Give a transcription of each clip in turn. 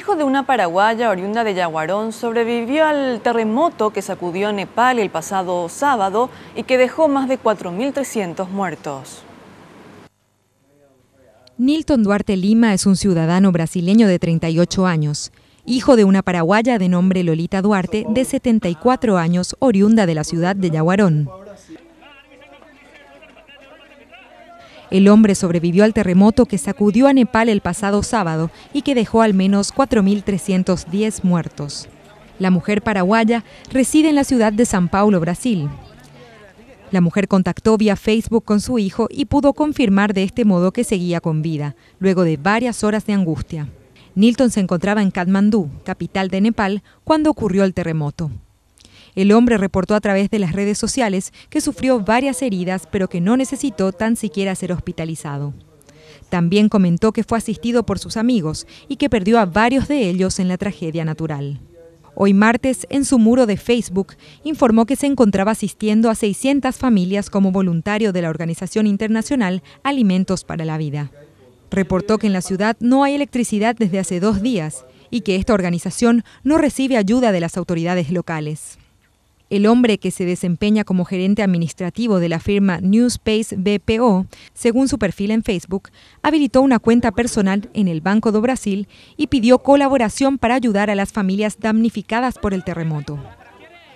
hijo de una paraguaya oriunda de Yaguarón sobrevivió al terremoto que sacudió Nepal el pasado sábado y que dejó más de 4.300 muertos. Nilton Duarte Lima es un ciudadano brasileño de 38 años, hijo de una paraguaya de nombre Lolita Duarte, de 74 años, oriunda de la ciudad de Yaguarón. El hombre sobrevivió al terremoto que sacudió a Nepal el pasado sábado y que dejó al menos 4.310 muertos. La mujer paraguaya reside en la ciudad de São Paulo, Brasil. La mujer contactó vía Facebook con su hijo y pudo confirmar de este modo que seguía con vida, luego de varias horas de angustia. Nilton se encontraba en Katmandú, capital de Nepal, cuando ocurrió el terremoto. El hombre reportó a través de las redes sociales que sufrió varias heridas, pero que no necesitó tan siquiera ser hospitalizado. También comentó que fue asistido por sus amigos y que perdió a varios de ellos en la tragedia natural. Hoy martes, en su muro de Facebook, informó que se encontraba asistiendo a 600 familias como voluntario de la organización internacional Alimentos para la Vida. Reportó que en la ciudad no hay electricidad desde hace 2 días y que esta organización no recibe ayuda de las autoridades locales. El hombre, que se desempeña como gerente administrativo de la firma New Space BPO, según su perfil en Facebook, habilitó una cuenta personal en el Banco do Brasil y pidió colaboración para ayudar a las familias damnificadas por el terremoto.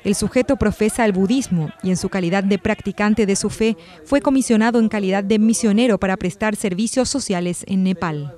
El sujeto profesa el budismo y, en su calidad de practicante de su fe, fue comisionado en calidad de misionero para prestar servicios sociales en Nepal.